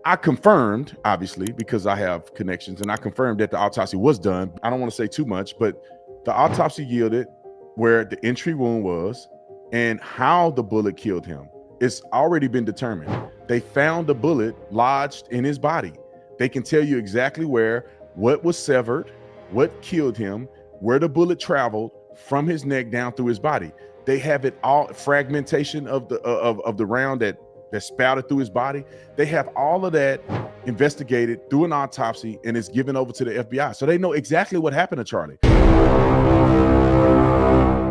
I confirmed, obviously, because I have connections, and I confirmed that the autopsy was done. I don't want to say too much, but the autopsy yielded where the entry wound was and how the bullet killed him. It's already been determined. They found the bullet lodged in his body. They can tell you exactly where, what was severed, what killed him, where the bullet traveled from his neck down through his body. They have it all, fragmentation of the round that spouted through his body. They have all of that investigated through an autopsy, and it's given over to the FBI. So they know exactly what happened to Charlie.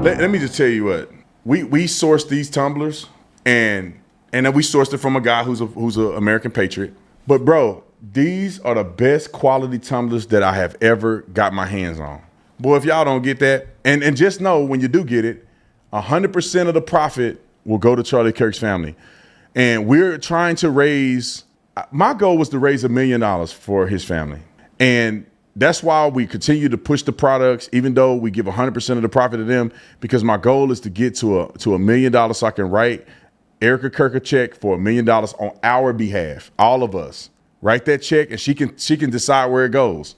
Let me just tell you what, we sourced these tumblers, and then we sourced it from a guy who's an American patriot. But bro, these are the best quality tumblers that I have ever got my hands on. Boy, if y'all don't get that, and just know when you do get it, 100% of the profit will go to Charlie Kirk's family. And we're trying to raise, my goal was to raise $1 million for his family. And that's why we continue to push the products, even though we give 100% of the profit to them, because my goal is to get to $1 million so I can write Erika Kirk a check for $1 million on our behalf. All of us write that check, and she can decide where it goes.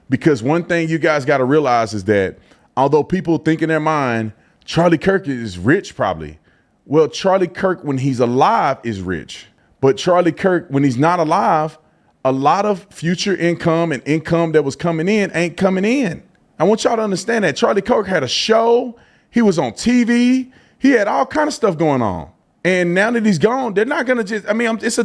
Because one thing you guys got to realize is that although people think in their mind, Charlie Kirk is rich probably. Well, Charlie Kirk, when he's alive, is rich. But Charlie Kirk, when he's not alive, a lot of future income and income that was coming in ain't coming in. I want y'all to understand that. Charlie Kirk had a show. He was on TV. He had all kind of stuff going on. And now that he's gone, they're not going to just, it's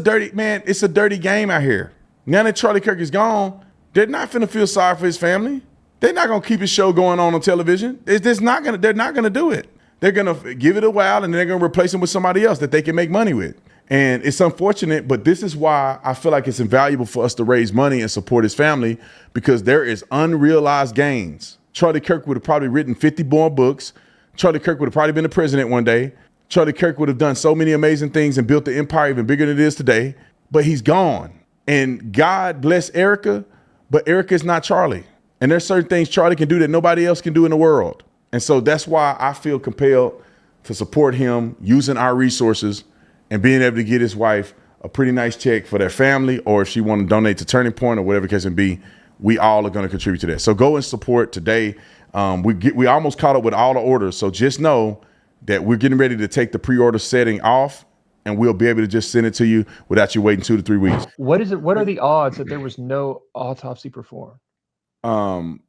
a dirty game out here. Now that Charlie Kirk is gone, they're not finna feel sorry for his family. They're not going to keep his show going on television. They're not going to do it. They're going to give it a while, and they're going to replace him with somebody else that they can make money with. And it's unfortunate, but this is why I feel like it's invaluable for us to raise money and support his family, because there is unrealized gains. Charlie Kirk would have probably written 50 more books. Charlie Kirk would have probably been the president one day. Charlie Kirk would have done so many amazing things and built the empire even bigger than it is today, but he's gone. And God bless Erika, but Erika is not Charlie. And there's certain things Charlie can do that nobody else can do in the world. And so that's why I feel compelled to support him using our resources and being able to get his wife a pretty nice check for their family, or if she want to donate to Turning Point or whatever the case may be, we all are going to contribute to that. So go and support today. We almost caught up with all the orders. So just know that we're getting ready to take the pre-order setting off, and we'll be able to just send it to you without you waiting 2 to 3 weeks. What are the odds that there was no autopsy performed?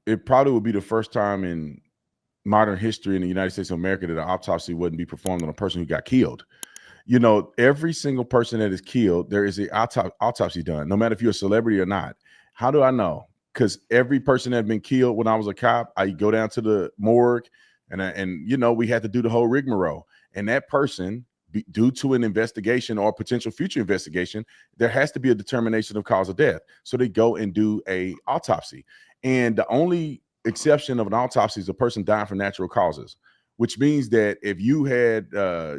It probably would be the first time in modern history in the United States of America that an autopsy wouldn't be performed on a person who got killed. You know, every single person that is killed, there is an autopsy done, no matter if you're a celebrity or not. How do I know? Because every person that had been killed when I was a cop, I go down to the morgue, and you know, we had to do the whole rigmarole. And that person, due to an investigation or potential future investigation, there has to be a determination of cause of death. So they go and do a autopsy. And the only exception of an autopsy is a person dying from natural causes, which means that if you had,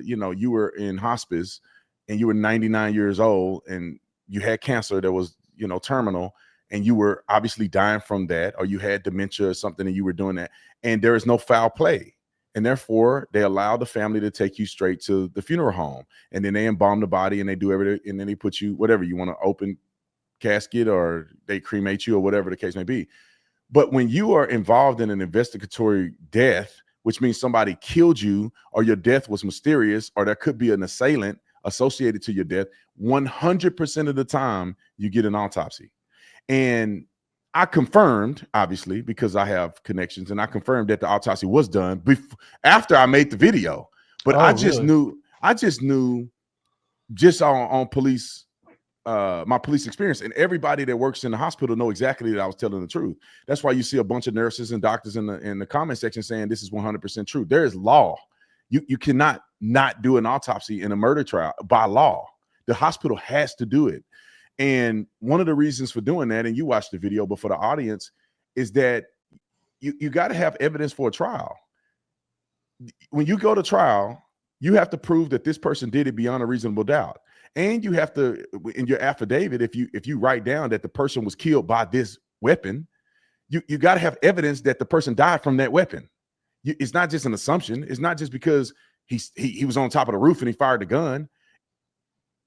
you were in hospice and you were 99 years old and you had cancer that was, terminal, and you were obviously dying from that, or you had dementia or something and you were doing that, and there is no foul play. And therefore, they allow the family to take you straight to the funeral home, and then they embalm the body and they do everything, and then they put you, whatever you want, to open casket, or they cremate you, or whatever the case may be. But when you are involved in an investigatory death, which means somebody killed you, or your death was mysterious, or there could be an assailant associated to your death, 100% of the time you get an autopsy. And I confirmed, obviously, because I have connections, and I confirmed that the autopsy was done after I made the video. But I just knew just on police, my police experience, and everybody that works in the hospital know exactly that I was telling the truth. That's why you see a bunch of nurses and doctors in the comment section saying this is 100% true. There is law. You cannot not do an autopsy in a murder trial by law. The hospital has to do it. And one of the reasons for doing that, and you watched the video, but for the audience, is that you got to have evidence for a trial. When you go to trial, you have to prove that this person did it beyond a reasonable doubt. And you have to, in your affidavit, if you write down that the person was killed by this weapon, you got to have evidence that the person died from that weapon. It's not just an assumption. It's not just because he was on top of the roof and he fired the gun.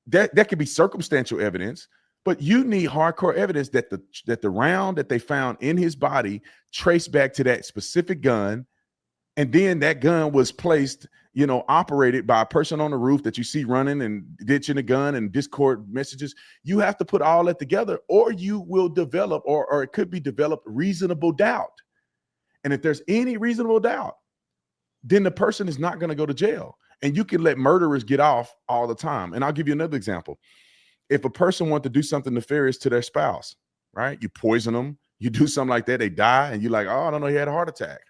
That could be circumstantial evidence, But you need hardcore evidence that the round that they found in his body traced back to that specific gun, and then that gun was placed, operated by a person on the roof that you see running and ditching a gun and Discord messages. You have to put all that together, or you will develop, or it could be developed, reasonable doubt. And if there's any reasonable doubt, then the person is not going to go to jail. And you can let murderers get off all the time. And I'll give you another example. If a person wants to do something nefarious to their spouse, right? You poison them, you do something like that, they die, and you're like, oh, I don't know, he had a heart attack.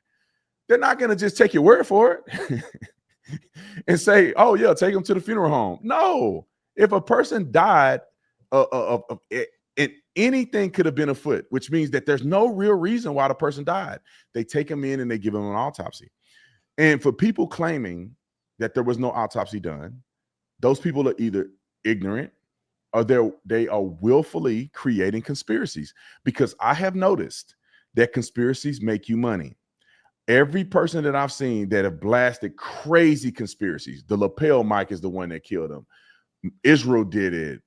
They're not going to just take your word for it and say, oh, yeah, take him to the funeral home. No. If a person died, anything could have been afoot, which means that there's no real reason why the person died. They take him in and they give him an autopsy. And for people claiming that there was no autopsy done, those people are either ignorant or they are willfully creating conspiracies, because I have noticed that conspiracies make you money. Every person that I've seen that have blasted crazy conspiracies, the lapel mic is the one that killed him. Israel did it.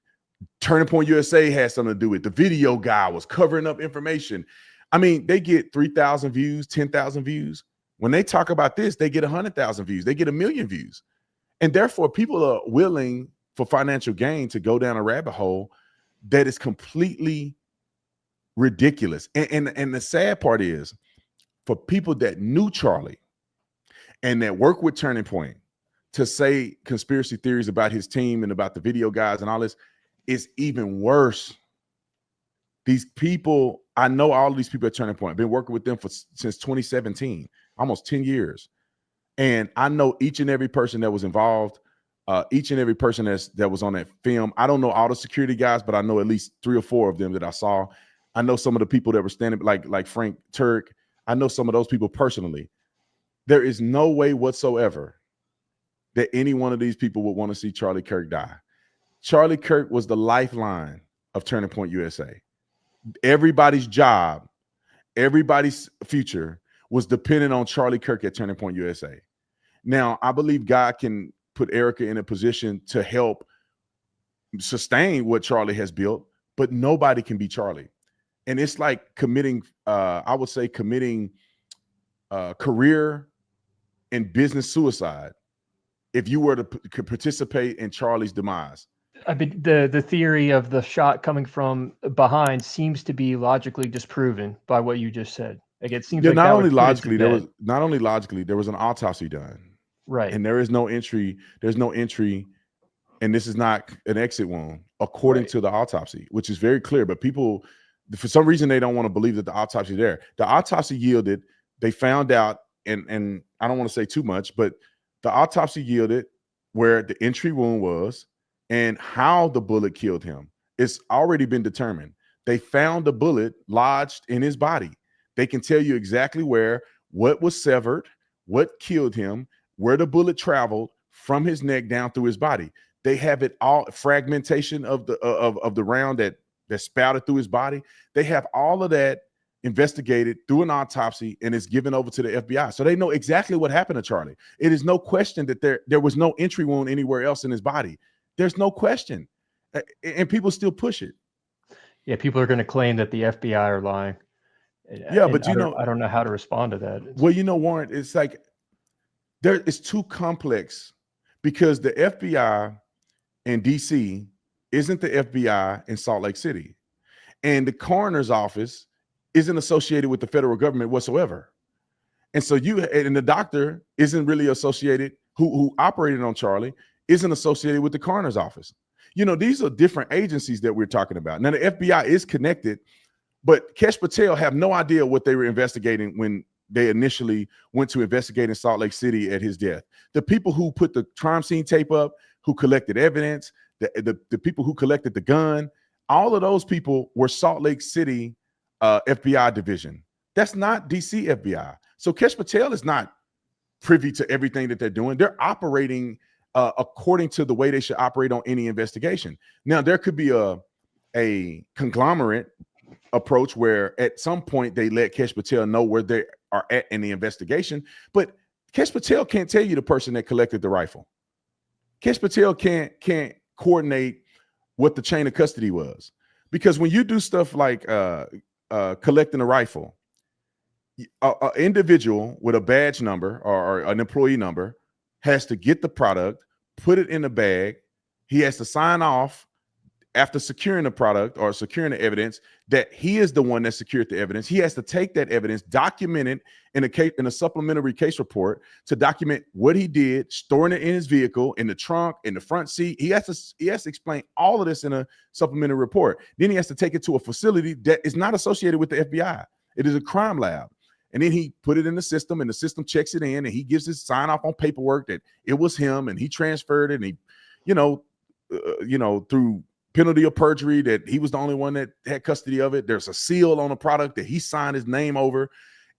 Turning Point USA had something to do with it. The video guy was covering up information. I mean, they get 3,000 views, 10,000 views. When they talk about this, they get 100,000 views. They get 1 million views. And therefore, people are willing for financial gain to go down a rabbit hole that is completely ridiculous. And the sad part is, for people that knew Charlie and that work with Turning Point, to say conspiracy theories about his team and about the video guys and all this is even worse. These people, I know all of these people at Turning Point. I've been working with them since 2017, almost 10 years. And I know each and every person that was involved, each and every person that was on that film. I don't know all the security guys, but I know at least 3 or 4 of them that I saw. I know some of the people that were standing, like Frank Turk. I know some of those people personally. There is no way whatsoever that any one of these people would want to see Charlie Kirk die. Charlie Kirk was the lifeline of Turning Point USA. Everybody's job, everybody's future was dependent on Charlie Kirk at Turning Point USA. Now, I believe God can put Erika in a position to help sustain what Charlie has built, but nobody can be Charlie. And it's like committing, I would say committing career and business suicide if you were to participate in Charlie's demise. I mean, the theory of the shot coming from behind seems to be logically disproven by what you just said. Like, it seems like not that only would put it to logically, bed. there was an autopsy done. Right. And there is no entry. There's no entry, and this is not an exit wound according to the autopsy, which is very clear. But people, for some reason, they don't want to believe that the autopsy is there. The autopsy yielded, they found out, and I don't want to say too much, but the autopsy yielded where the entry wound was and how the bullet killed him. It's already been determined. They found the bullet lodged in his body. They can tell you exactly where, what was severed, what killed him, where the bullet traveled from his neck down through his body. They have it all, fragmentation of the round that spouted through his body. They have all of that investigated through an autopsy, and it's given over to the FBI. So they know exactly what happened to Charlie. It is no question that there was no entry wound anywhere else in his body. There's no question. And people still push it. Yeah, people are going to claim that the FBI are lying. Yeah, but I don't know how to respond to that. Well, Warren, it's like it's too complex, because the FBI in DC isn't the FBI in Salt Lake City, and the coroner's office isn't associated with the federal government whatsoever. And so and the doctor isn't really associated, who operated on Charlie isn't associated with the coroner's office. These are different agencies that we're talking about. Now, the FBI is connected, but Kesh Patel have no idea what they were investigating when they initially went to investigate in Salt Lake City at his death. The people who put the crime scene tape up, who collected evidence, the people who collected the gun, all of those people were Salt Lake City FBI division. That's not DC FBI. So Kesh Patel is not privy to everything that they're doing. They're operating according to the way they should operate on any investigation. Now, there could be a conglomerate approach where at some point they let Kesh Patel know where they are at in the investigation, but Kesh Patel can't tell you the person that collected the rifle. Kesh Patel can't coordinate what the chain of custody was. Because when you do stuff like collecting a rifle, an individual with a badge number or an employee number has to get the product, put it in a bag. He has to sign off after securing the product or securing the evidence that he is the one that secured the evidence. He has to take that evidence, document it in a supplementary case report to document what he did, storing it in his vehicle, in the trunk, in the front seat. He has to explain all of this in a supplementary report. Then he has to take it to a facility that is not associated with the FBI. It is a crime lab. And then he put it in the system, and the system checks it in, and he gives his sign off on paperwork that it was him, and he transferred it, and he, through penalty of perjury that he was the only one that had custody of it. There's a seal on the product that he signed his name over,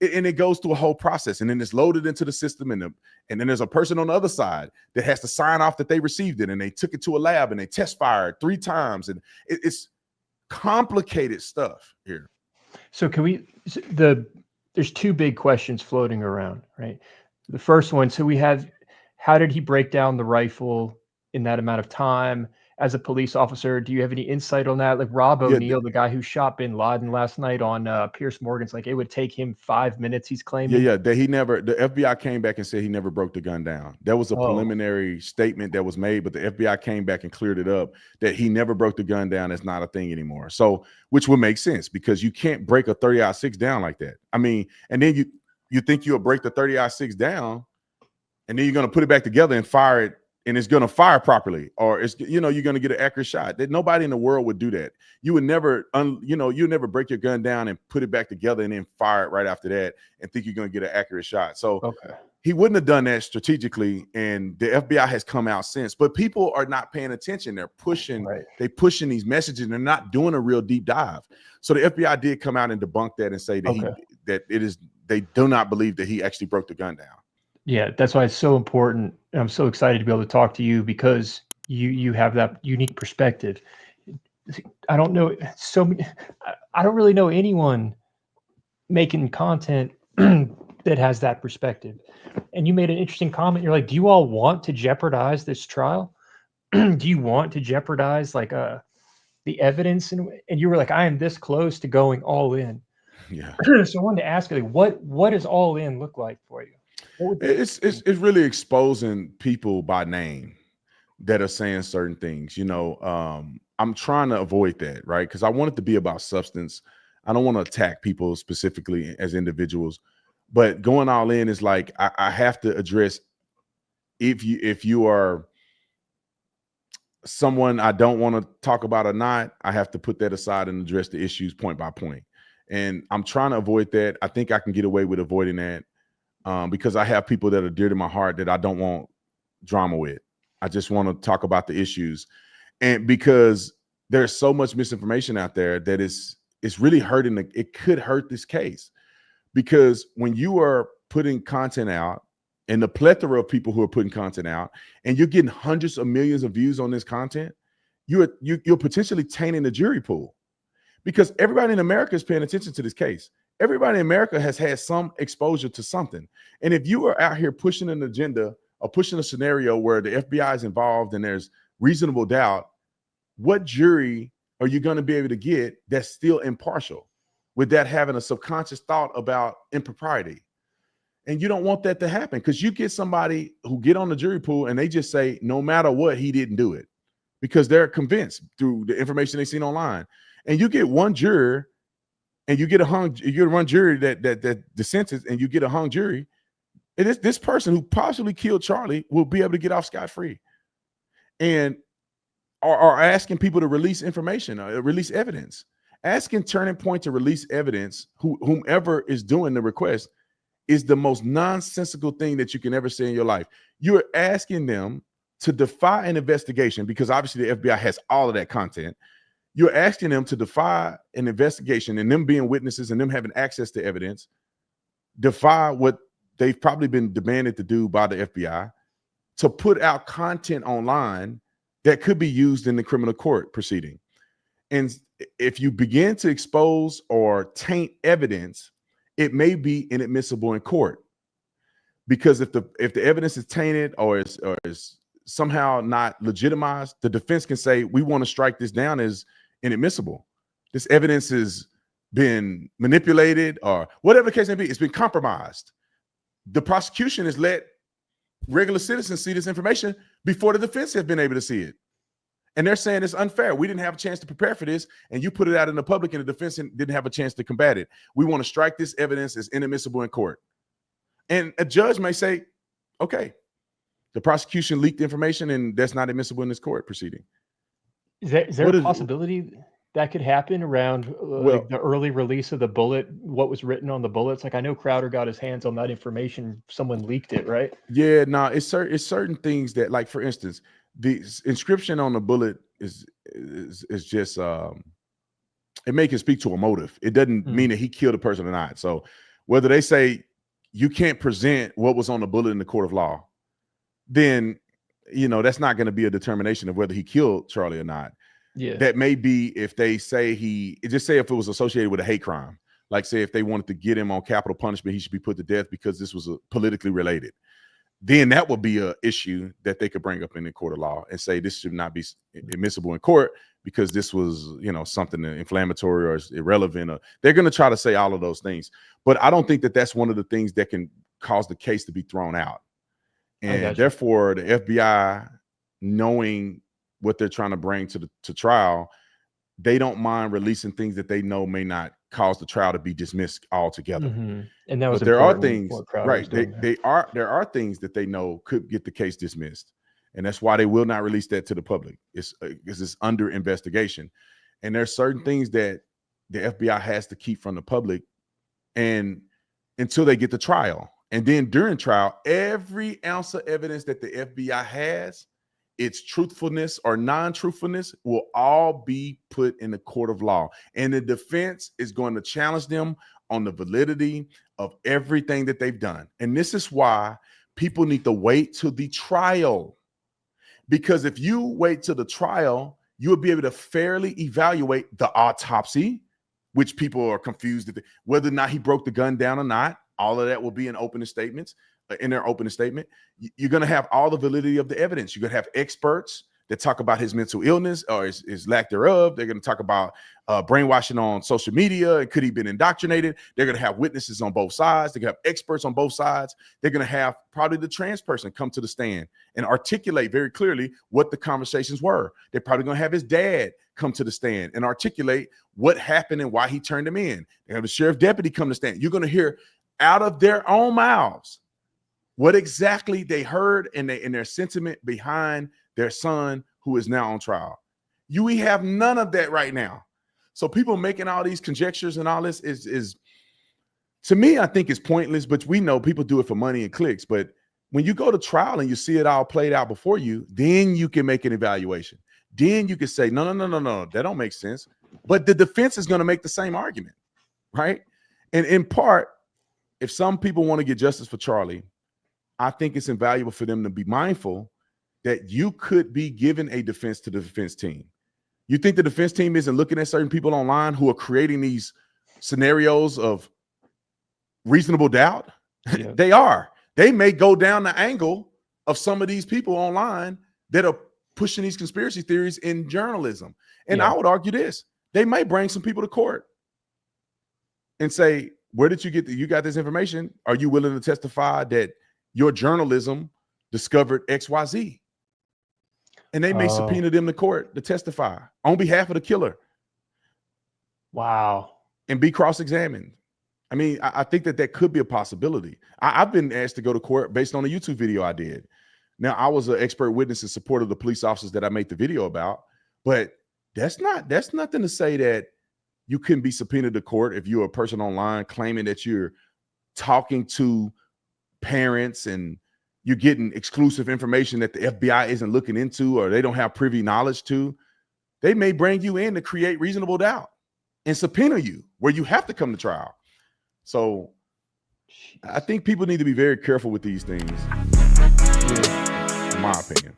and it goes through a whole process, and then it's loaded into the system, and then there's a person on the other side that has to sign off that they received it, and they took it to a lab, and they test fired 3 times, and it's complicated stuff here. So there's 2 big questions floating around, right? The first one, so we have, how did he break down the rifle in that amount of time? As a police officer, do you have any insight on that? Like Rob O'Neill, the guy who shot bin Laden last night on Pierce Morgan's, like it would take him 5 minutes, he's claiming. Yeah, that the FBI came back and said he never broke the gun down. That was a preliminary statement that was made, but the FBI came back and cleared it up that he never broke the gun down. It's not a thing anymore. So, which would make sense because you can't break a 30-06 down like that. I mean, and then you think you'll break the 30-06 down, and then you're going to put it back together and fire it, and it's going to fire properly, or it's, you're going to get an accurate shot. That nobody in the world would do that. You would never, you never break your gun down and put it back together and then fire it right after that and think you're going to get an accurate shot. So he wouldn't have done that strategically, and the FBI has come out since. But people are not paying attention. They're pushing, They're pushing these messages, and they're not doing a real deep dive. So the FBI did come out and debunk that and say that they do not believe that he actually broke the gun down. Yeah, that's why it's so important. And I'm so excited to be able to talk to you because you have that unique perspective. I don't know I don't really know anyone making content that has that perspective. And you made an interesting comment. You're like, do you all want to jeopardize this trial? Do you want to jeopardize like the evidence? And you were like, I am this close to going all in. Yeah. So I wanted to ask you, like, what does all in look like for you? It's really exposing people by name that are saying certain things. I'm trying to avoid that, right? Because I want it to be about substance. I don't want to attack people specifically as individuals, but going all in is like I have to address if you are someone I don't want to talk about or not, I have to put that aside and address the issues point by point. And I'm trying to avoid that. I think I can get away with avoiding that. Because I have people that are dear to my heart that I don't want drama with. I just want to talk about the issues. And because there's so much misinformation out there that it's really hurting. It could hurt this case. Because when you are putting content out, and the plethora of people who are putting content out, and you're getting hundreds of millions of views on this content, you're potentially tainting the jury pool. Because everybody in America is paying attention to this case. Everybody in America has had some exposure to something. And if you are out here pushing an agenda or pushing a scenario where the FBI is involved and there's reasonable doubt, what jury are you going to be able to get that's still impartial with that having a subconscious thought about impropriety? And you don't want that to happen, because you get somebody who get on the jury pool and they just say, no matter what, he didn't do it, because they're convinced through the information they've seen online. And you get one juror, and you get one jury that dissents, and you get a hung jury. It is this person who possibly killed Charlie will be able to get off scot-free, and are asking people to release information, release evidence, asking Turning Point to release evidence. Whomever is doing the request is the most nonsensical thing that you can ever say in your life. You're asking them to defy an investigation, because obviously the FBI has all of that content. You're asking them to defy an investigation, and them being witnesses and them having access to evidence, defy what they've probably been demanded to do by the FBI, to put out content online that could be used in the criminal court proceeding. And if you begin to expose or taint evidence, it may be inadmissible in court, because if the evidence is tainted or is somehow not legitimized, the defense can say, we want to strike this down as inadmissible. this evidence has been manipulated or whatever the case may be. It's been compromised. The prosecution has let regular citizens see this information before the defense has been able to see it. And they're saying it's unfair. We didn't have a chance to prepare for this, and you put it out in the public, and the defense didn't have a chance to combat it. We want to strike this evidence as inadmissible in court. And a judge may say, okay, the prosecution leaked information, and that's not admissible in this court proceeding. Is there a possibility that could happen around like the early release of the bullet, what was written on the bullets? Like, I know Crowder got his hands on that information. Someone leaked it, right? Yeah, no, it's certain things that, like, for instance, the inscription on the bullet is just it may can speak to a motive. It doesn't mean that he killed a person or not. So whether they say you can't present what was on the bullet in the court of law, then that's not going to be a determination of whether he killed Charlie or not. Yeah, that may be if they say just say if it was associated with a hate crime, like say if they wanted to get him on capital punishment, he should be put to death because this was politically related. Then that would be an issue that they could bring up in the court of law and say this should not be admissible in court because this was, something inflammatory or irrelevant. Or they're going to try to say all of those things. But I don't think that that's one of the things that can cause the case to be thrown out. And therefore, the FBI, knowing what they're trying to bring to trial, they don't mind releasing things that they know may not cause the trial to be dismissed altogether. And that was, there are things, right? There are things that they know could get the case dismissed, and that's why they will not release that to the public. It's under investigation, and there's certain things that the FBI has to keep from the public, and until they get the trial, and then during trial, every ounce of evidence that the FBI has, its truthfulness or non-truthfulness, will all be put in the court of law. And the defense is going to challenge them on the validity of everything that they've done. And this is why people need to wait till the trial. Because if you wait till the trial, you'll be able to fairly evaluate the autopsy, which people are confused whether or not he broke the gun down or not. All of that will be in opening statements. In their opening statement, you're going to have all the validity of the evidence. You're going to have experts that talk about his mental illness or his lack thereof. They're going to talk about brainwashing on social media. And could he been indoctrinated? They're going to have witnesses on both sides. They're going to have experts on both sides. They're going to have probably the trans person come to the stand and articulate very clearly what the conversations were. They're probably going to have his dad come to the stand and articulate what happened and why he turned him in. They have a sheriff deputy come to stand. You're going to hear out of their own mouths what exactly they heard and their sentiment behind their son who is now on trial. We have none of that right now. So people making all these conjectures and all this is to me, I think it's pointless, but we know people do it for money and clicks. But when you go to trial and you see it all played out before you, then you can make an evaluation. Then you can say, no, that don't make sense. But the defense is going to make the same argument, right? And in part, if some people want to get justice for Charlie, I think it's invaluable for them to be mindful that you could be given a defense to the defense team. You think the defense team isn't looking at certain people online who are creating these scenarios of reasonable doubt? Yeah. They are. They may go down the angle of some of these people online that are pushing these conspiracy theories in journalism. And I would argue this. They may bring some people to court and say, where did you get you got this information? Are you willing to testify that your journalism discovered XYZ? And they may subpoena them to court to testify on behalf of the killer. Wow. And be cross-examined. I mean, I think that could be a possibility. I've been asked to go to court based on a YouTube video I did. Now, I was an expert witness in support of the police officers that I made the video about, but that's nothing to say that you couldn't be subpoenaed to court if you're a person online claiming that you're talking to parents and you're getting exclusive information that the FBI isn't looking into or they don't have privy knowledge to. They may bring you in to create reasonable doubt and subpoena you where you have to come to trial. So I think people need to be very careful with these things, in my opinion.